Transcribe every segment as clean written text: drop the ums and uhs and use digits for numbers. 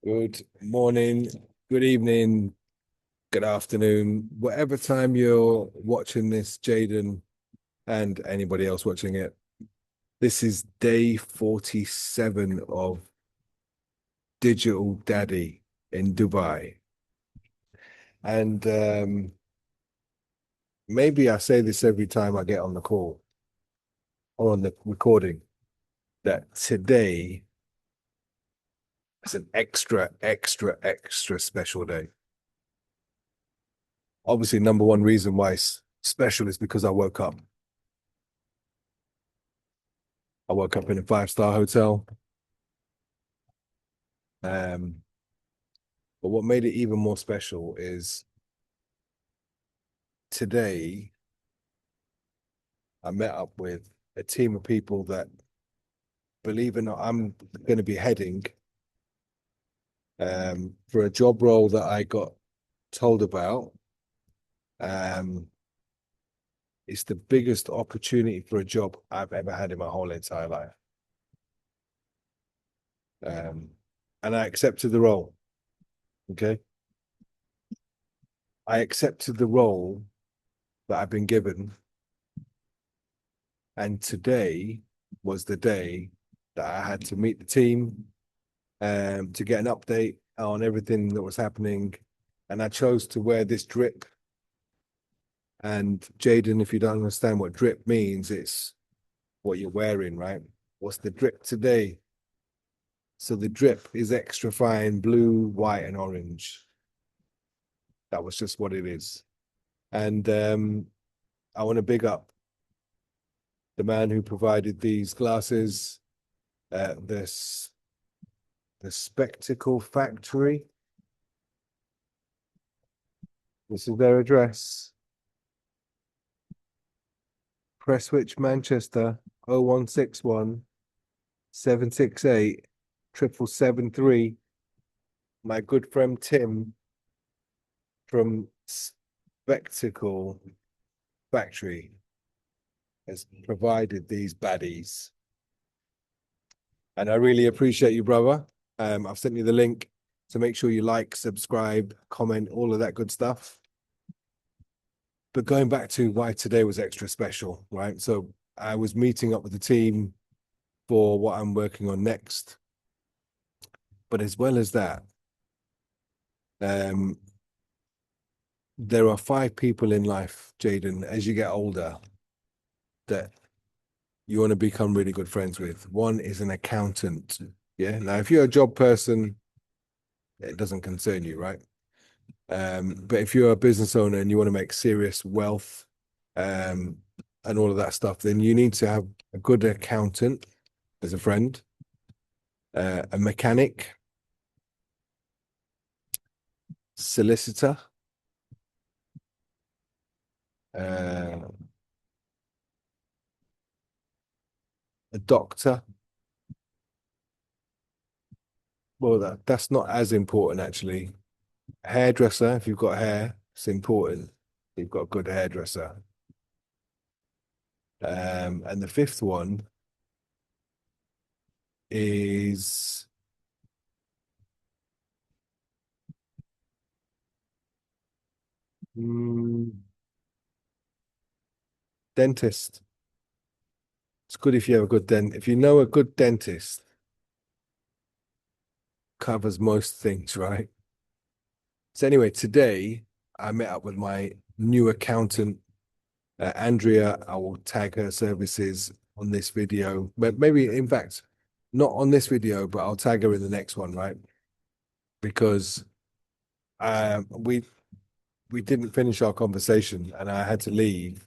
Good morning, good evening, good afternoon, whatever time you're watching this, Jaden, and anybody else watching it. This is day 47 of Digital Daddy in Dubai. And maybe I say this every time I get on the call or on the recording that today is an extra special day. Obviously, number one reason why it's special is because I woke up. I woke up in a five-star hotel. Um, but what made it even more special is today I met up with a team of people that, believe it or not, I'm going to be heading for a job role that I got told about. Um, it's the biggest opportunity for a job I've ever had in my whole entire life. Um, and I accepted the role. Okay. I accepted the role that I've been given. And today was the day that I had to meet the team to get an update on everything that was happening. And I chose to wear this drip. And Jaden, if you don't understand what drip means, it's what you're wearing, right? What's the drip today? So the drip is extra fine blue, white, and orange. That was just what it is. And I want to big up the man who provided these glasses, this the Spectacle Factory. This is their address. Prestwich, Manchester, 0161 768 773. My good friend Tim from Spectacle Factory has provided these baddies. And I really appreciate you, brother. I've sent you the link, so make sure you like, subscribe, comment, all of that good stuff. But going back to why today was extra special, right? So I was meeting up with the team for what I'm working on next. But as well as that, um, there are five people in life, Jaden, as you get older, that you want to become really good friends with. One is an accountant. Yeah. Now, if you're a job person, it doesn't concern you, right? But if you're a business owner and you want to make serious wealth, um, and all of that stuff, then you need to have a good accountant as a friend, a mechanic, solicitor, uh, a doctor. Well, that's not as important actually. A hairdresser, if you've got hair, it's important. You've got a good hairdresser. And the fifth one is mm, dentist. It's good if you have a good dent. If you know a good dentist, covers most things, right? So anyway, today I met up with my new accountant, Andrea. I will tag her services on this video, but maybe in fact, not on this video, but I'll tag her in the next one, right? Because we didn't finish our conversation and I had to leave.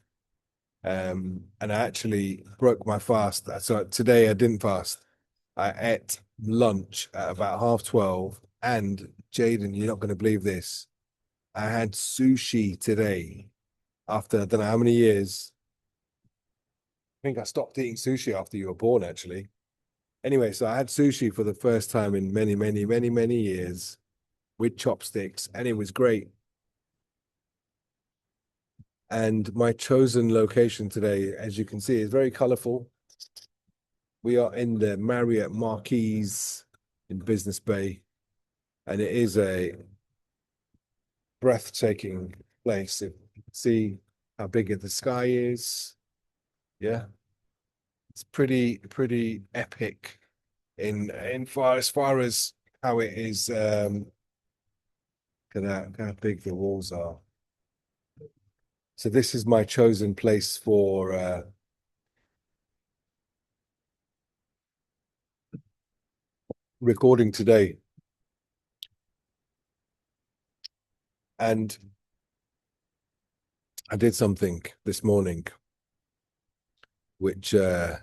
And I actually broke my fast. So today I didn't fast. I ate lunch at about 12:30. And Jaden, you're not going to believe this. I had sushi today after I don't know how many years. I think I stopped eating sushi after you were born, actually. Anyway, so I had sushi for the first time in many years with chopsticks, and it was great. And my chosen location today, as you can see, is very colorful. We are in the Marriott Marquis in Business Bay. and it is a breathtaking place. If you can see how big the sky is, yeah, it's pretty epic in far as how it is. Look how big the walls are. So this is my chosen place for recording today. And I did something this morning, which you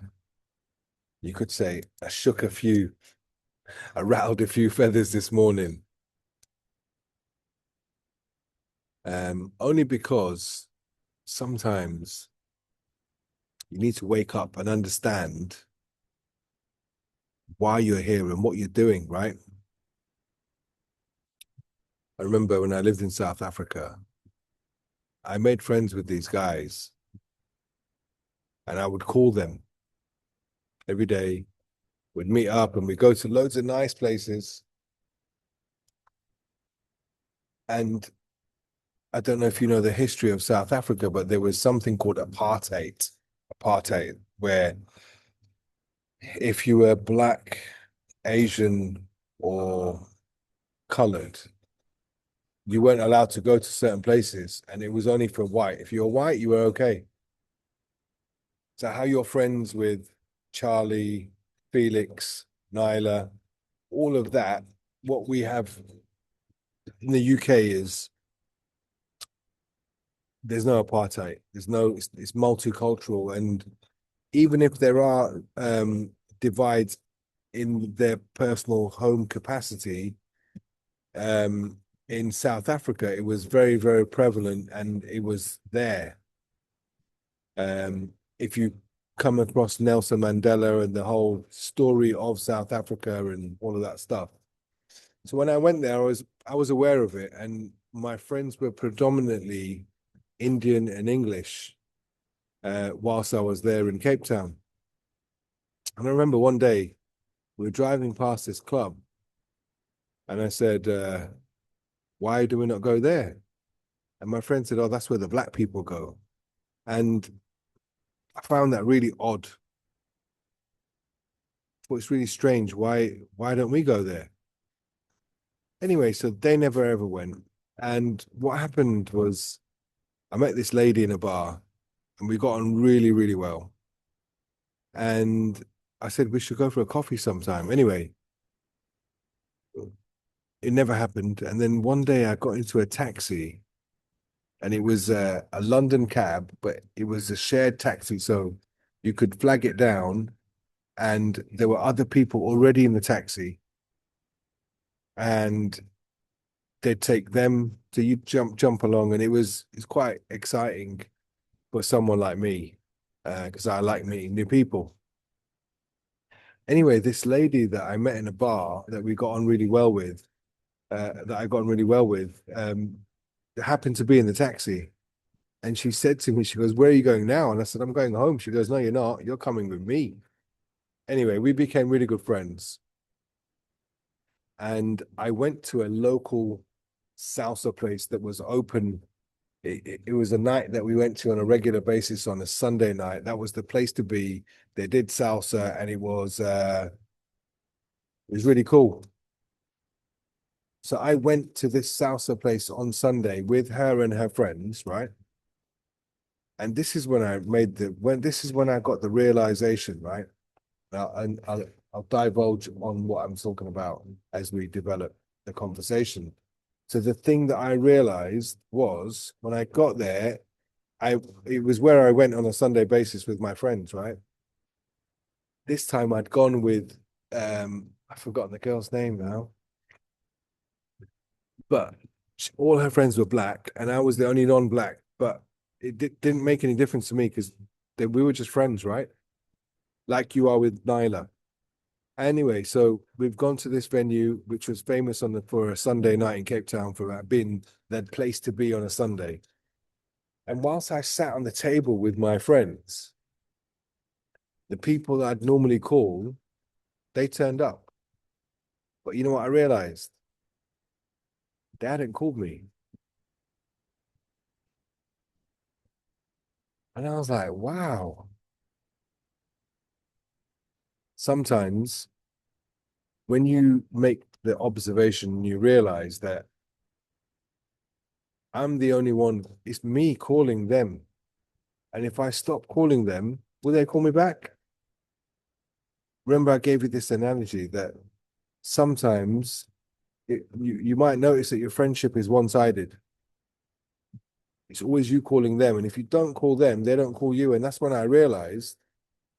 could say I rattled a few feathers this morning. Only because sometimes you need to wake up and understand why you're here and what you're doing, right? I remember when I lived in South Africa, I made friends with these guys and I would call them every day. We'd meet up and we'd go to loads of nice places. And I don't know if you know the history of South Africa, but there was something called apartheid, where if you were black, Asian, or colored, you weren't allowed to go to certain places, and it was only for white. If you were white, you were okay. So how you're friends with Charlie, Felix, Nyla, all of that, what we have in the UK is there's no apartheid. It's multicultural. And even if there are divides in their personal home capacity, in South Africa, it was very prevalent and it was there. If you come across Nelson Mandela and the whole story of South Africa and all of that stuff. So when I went there, I was aware of it, and my friends were predominantly Indian and English whilst I was there in Cape Town. And I remember one day we were driving past this club, and I said, "Why do we not go there?" And my friend said, "Oh, that's where the black people go." And I found that really odd. But it's really strange. Why don't we go there? Anyway, so they never ever went. And what happened was I met this lady in a bar and we got on really well. And I said we should go for a coffee sometime. Anyway, it never happened. And then one day I got into a taxi and it was a London cab, but it was a shared taxi. So you could flag it down and there were other people already in the taxi and they'd take them so you jump along and it's quite exciting for someone like me because I like meeting new people. Anyway, this lady that I met in a bar that we got on really well with, that I got on really well with, happened to be in the taxi. And she said to me, she goes, "Where are you going now?" And I said, "I'm going home." She goes, "No, you're not. You're coming with me." Anyway, we became really good friends. And I went to a local salsa place that was open. It was a night that we went to on a regular basis on a Sunday night. That was the place to be. They did salsa and it was really cool. So I went to this salsa place on Sunday with her and her friends, right? And this is when this is when I got the realization, right? And I'll divulge on what I'm talking about as we develop the conversation. So the thing that I realized was when I got there, it was where I went on a Sunday basis with my friends, right? This time I'd gone with I've forgotten the girl's name now, but all her friends were black and I was the only non-black, but didn't make any difference to me because we were just friends, right? Like you are with Nyla. Anyway, so we've gone to this venue, which was famous for a Sunday night in Cape Town for being that place to be on a Sunday. And whilst I sat on the table with my friends, the people that I'd normally call, they turned up. But you know what I realized? They hadn't called me. And I was like, wow. Sometimes when you make the observation, you realize that I'm the only one, it's me calling them. And if I stop calling them, will they call me back? Remember, I gave you this analogy that sometimes you might notice that your friendship is one-sided. It's always you calling them. And if you don't call them, they don't call you. And that's when I realized,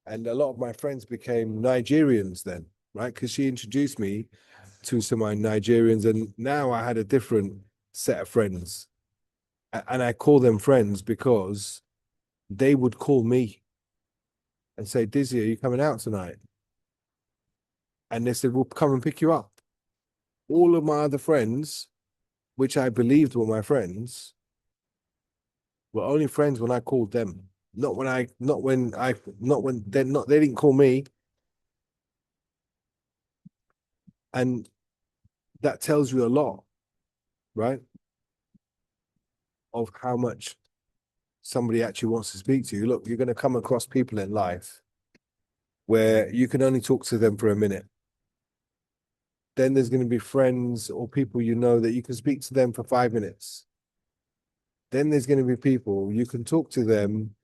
and a lot of my friends became Nigerians then, right? Because she introduced me to some of my Nigerians. And now I had a different set of friends. And I call them friends because they would call me and say, Dizzy, are you coming out tonight? And they said, we'll come and pick you up. All of my other friends, which I believed were my friends, were only friends when I called them. Not when I, not when I, not when they're not, they didn't call me. And that tells you a lot, right? Of how much somebody actually wants to speak to you. Look, you're going to come across people in life where you can only talk to them for a minute. Then there's going to be friends or people you know that you can speak to them for 5 minutes. Then there's going to be people you can talk to them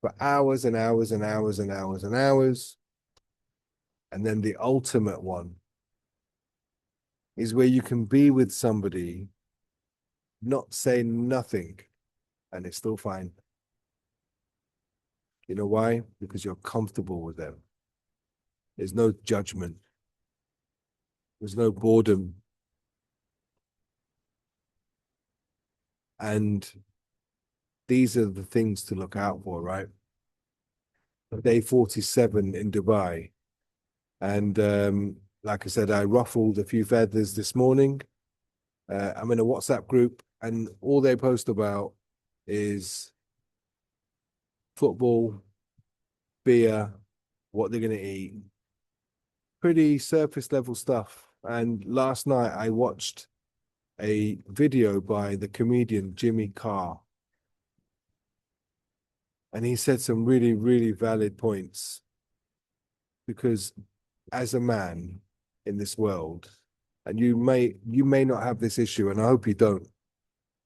for hours and hours and hours and hours and hours. And then the ultimate one is where you can be with somebody, not say nothing, and it's still fine. You know why? Because you're comfortable with them. There's no judgment. There's no boredom. And these are the things to look out for, right? Day 47 in Dubai. And like I said, I ruffled a few feathers this morning. I'm in a WhatsApp group, and all they post about is football, beer, what they're going to eat. Pretty surface level stuff. And last night I watched a video by the comedian Jimmy Carr. And he said some really, really valid points. Because as a man in this world, and you may not have this issue, and I hope you don't,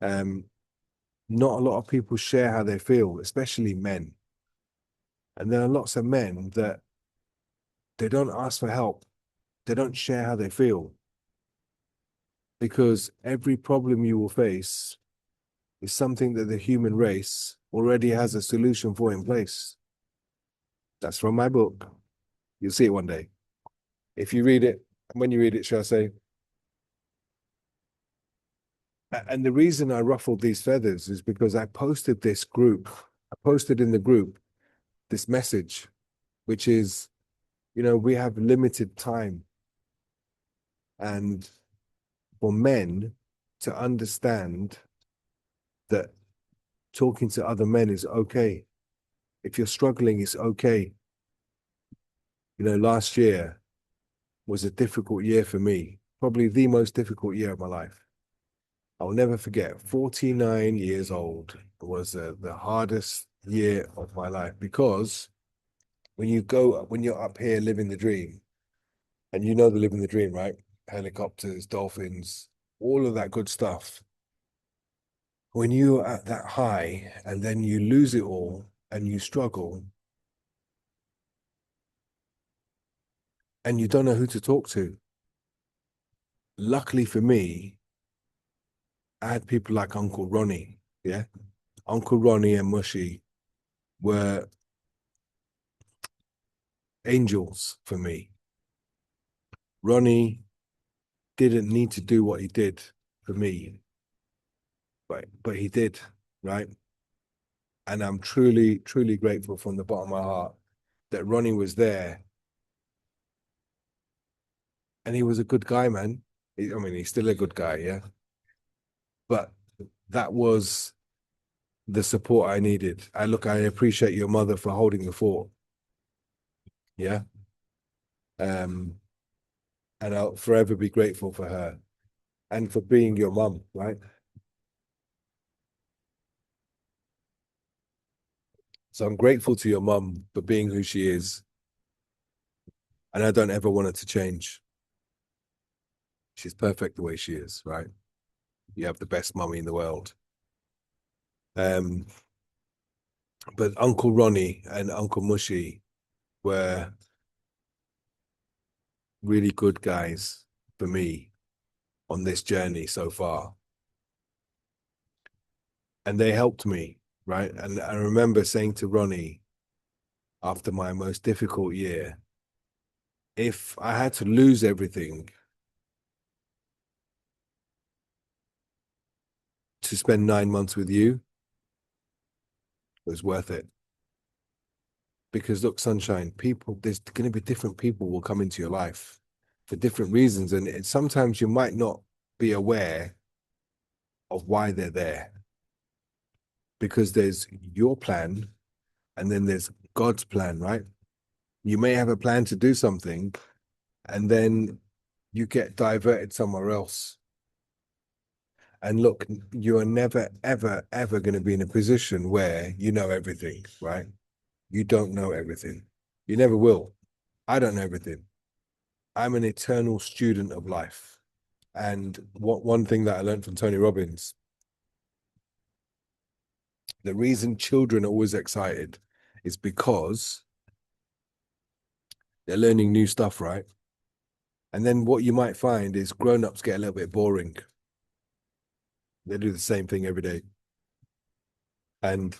not a lot of people share how they feel, especially men. And there are lots of men that they don't ask for help. They don't share how they feel. Because every problem you will face is something that the human race already has a solution for in place. That's from my book. You'll see it one day. If you read it, when you read it, shall I say? And the reason I ruffled these feathers is because I posted in the group this message, which is, we have limited time. And for men to understand that talking to other men is okay. If you're struggling, it's okay. Last year was a difficult year for me, probably the most difficult year of my life. I'll never forget, 49 years old was the hardest year of my life, because when you're up here living the dream, and the living the dream, right? Helicopters, dolphins, all of that good stuff. When you're at that high and then you lose it all and you struggle and you don't know who to talk to. Luckily for me, I had people like Uncle Ronnie. Yeah. Uncle Ronnie and Mushy were angels for me. Ronnie didn't need to do what he did for me, but he did, right? And I'm truly, truly grateful from the bottom of my heart that Ronnie was there. And he was a good guy, man. He's still a good guy, yeah. But that was the support I needed. I appreciate your mother for holding the fort. Yeah. And I'll forever be grateful for her. and for being your mum, right? So I'm grateful to your mum for being who she is, and I don't ever want her to change. She's perfect the way she is, right? You have the best mummy in the world. Um, but Uncle Ronnie and Uncle Mushy were really good guys for me on this journey so far. And they helped me, right? And I remember saying to Ronnie after my most difficult year, if I had to lose everything to spend 9 months with you, it was worth it. Because look, sunshine, people, there's going to be different people will come into your life for different reasons. And sometimes you might not be aware of why they're there because there's your plan and then there's God's plan, right? You may have a plan to do something and then you get diverted somewhere else. And look, you are never, ever, ever going to be in a position where you know everything, right? You don't know everything. You never will. I don't know everything. I'm an eternal student of life. And what one thing that I learned from Tony Robbins, the reason children are always excited is because they're learning new stuff, right? And then what you might find is grown-ups get a little bit boring. They do the same thing every day. And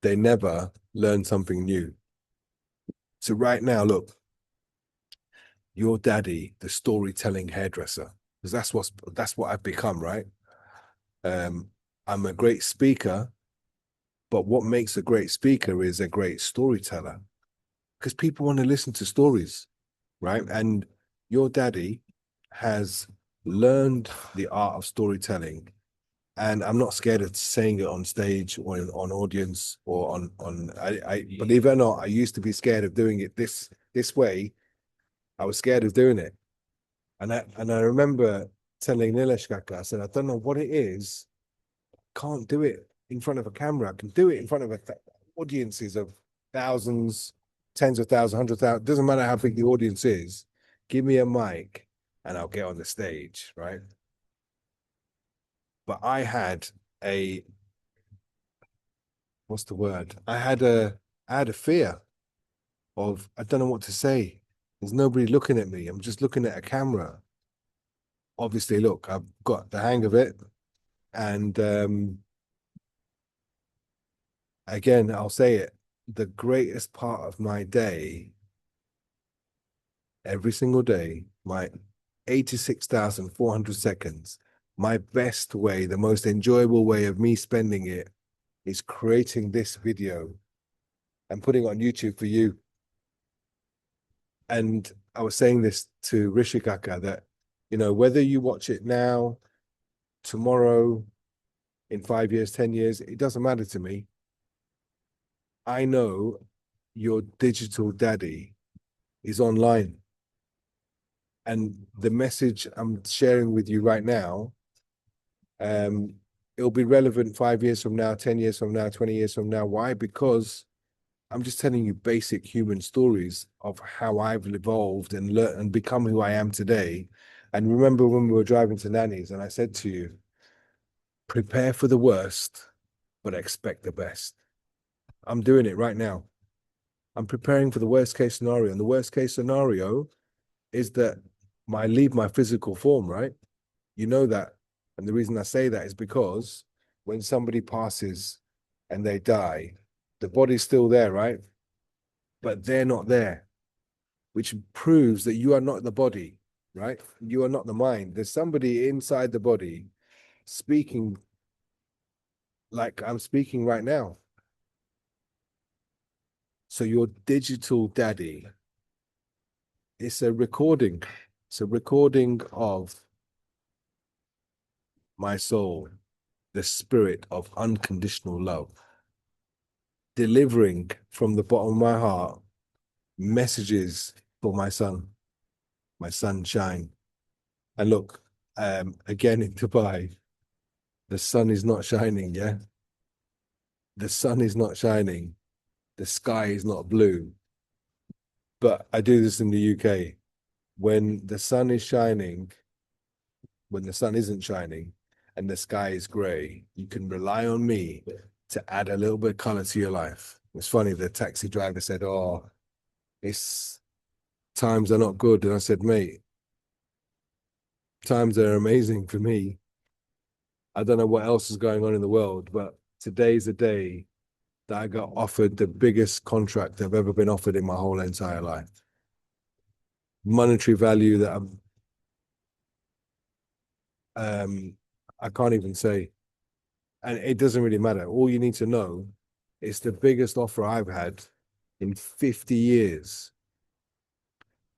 they never learn something new. So right now, look, your daddy, the storytelling hairdresser, because that's what I've become, right? Um, I'm a great speaker, but what makes a great speaker is a great storyteller. Because people want to listen to stories, right? And your daddy has learned the art of storytelling. And I'm not scared of saying it on stage or on audience or on I believe it or not, I used to be scared of doing it this way. I was scared of doing it. And I remember telling Nilesh Kaka, I said, I don't know what it is. Can't do it in front of a camera. I can do it in front of audiences of thousands, tens of thousands, 100,000. Doesn't matter how big the audience is. Give me a mic and I'll get on the stage, right? But I had a what's the word? I had a fear of I don't know what to say. There's nobody looking at me. I'm just looking at a camera. Obviously, look, I've got the hang of it. And again, I'll say it. The greatest part of my day, every single day, my 86,400 seconds, my best way, the most enjoyable way of me spending it is creating this video and putting it on YouTube for you. And I was saying this to Rishikaka that, whether you watch it now, tomorrow, in 5 years, 10 years, it doesn't matter to me. I know your digital daddy is online. And the message I'm sharing with you right now, it'll be relevant 5 years from now, 10 years from now, 20 years from now. Why? Because I'm just telling you basic human stories of how I've evolved and learned and become who I am today. And remember when we were driving to Nanny's and I said to you, prepare for the worst, but expect the best. I'm doing it right now. I'm preparing for the worst case scenario. And the worst case scenario is that I leave my physical form, right? You know that. And the reason I say that is because when somebody passes and they die, the body's still there, right? But they're not there, which proves that you are not the body, right? You are not the mind. There's somebody inside the body speaking like I'm speaking right now. So your digital daddy, it's a recording. It's a recording of my soul, the spirit of unconditional love, delivering from the bottom of my heart messages for my son, my sunshine. And look, Again in Dubai, the sun is not shining, yeah? The sun is not shining. The sky is not blue. But I do this in the UK. When the sun is shining, when the sun isn't shining and the sky is grey, you can rely on me to add a little bit of color to your life. It's funny, the taxi driver said, "Oh, it's times are not good." And I said, "Mate, times are amazing for me. I don't know what else is going on in the world, but today's a day that I got offered the biggest contract I've ever been offered in my whole entire life. Monetary value that um I can't even say. And it doesn't really matter. All you need to know is the biggest offer I've had in 50 years.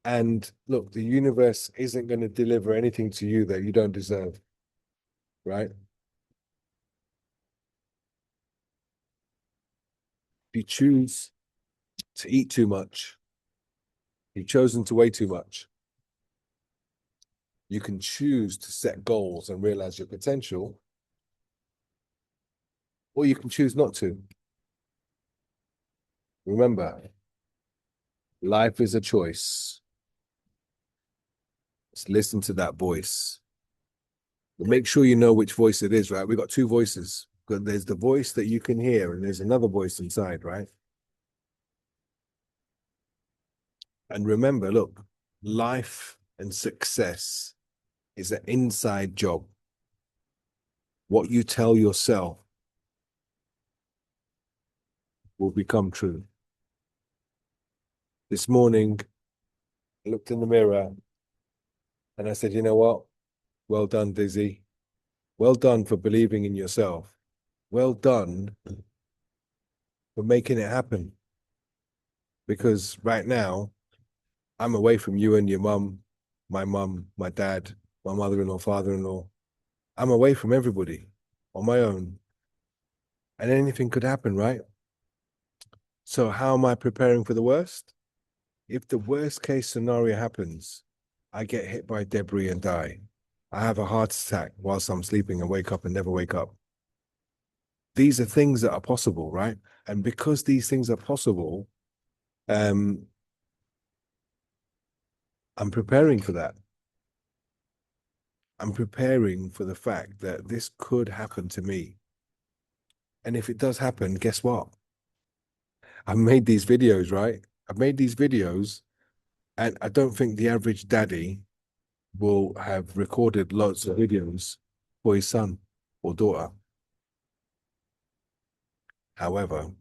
And look, the universe isn't going to deliver anything to you that you don't deserve, right? If you choose to eat too much, you've chosen to weigh too much. You can choose to set goals and realize your potential, or you can choose not to. Remember, life is a choice. Just listen to that voice. But make sure you know which voice it is, right? We've got two voices. There's the voice that you can hear, and there's another voice inside, right? And remember, look, life and success is an inside job. What you tell yourself will become true. This morning, I looked in the mirror and I said, you know what? Well done, Dizzy. Well done for believing in yourself. Well done for making it happen. Because right now, I'm away from you and your mum, my dad, my mother-in-law, father-in-law. I'm away from everybody on my own. And anything could happen, right? So how am I preparing for the worst? If the worst case scenario happens, I get hit by debris and die. I have a heart attack whilst I'm sleeping and wake up and never wake up. These are things that are possible, right? And because these things are possible, um, I'm preparing for that. I'm preparing for the fact that this could happen to me. And if it does happen, guess what? I've made these videos, right? I've made these videos, and I don't think the average daddy will have recorded lots of videos for his son or daughter. However,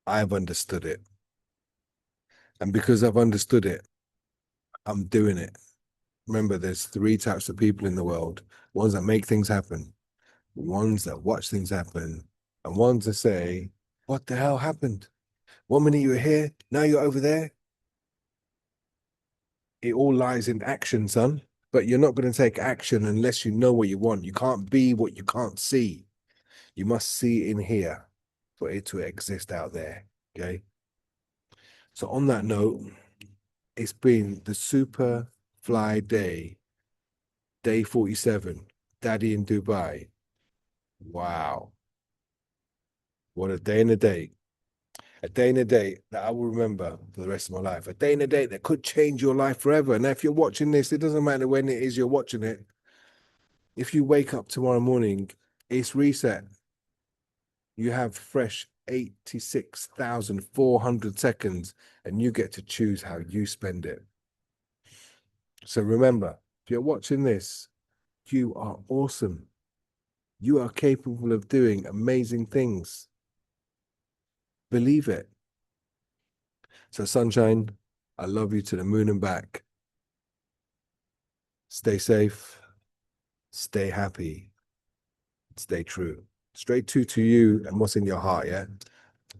I've understood it. And because I've understood it, I'm doing it. Remember, there's three types of people in the world: ones that make things happen, ones that watch things happen, and ones that say, "What the hell happened? 1 minute you were here, now you're over there." It all lies in action, son. But you're not going to take action unless you know what you want. You can't be what you can't see. You must see it in here for it to exist out there. Okay. So on that note, it's been the super fly day 47, Daddy in Dubai. Wow. What a day and a day. A day and a day that I will remember for the rest of my life. A day and a day that could change your life forever. Now, if you're watching this, it doesn't matter when it is you're watching it. If you wake up tomorrow morning, it's reset. You have fresh 86,400 seconds and you get to choose how you spend it. So remember, if you're watching this, you are awesome. You are capable of doing amazing things. Believe it. So, sunshine, I love you to the moon and back. Stay safe, stay happy, stay true. Straight to you and what's in your heart, yeah?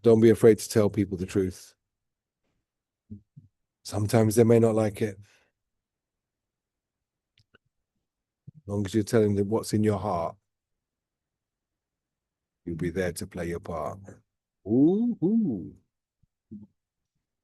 Don't be afraid to tell people the truth. Sometimes they may not like it. As long as you're telling them what's in your heart, you'll be there to play your part. Ooh, ooh.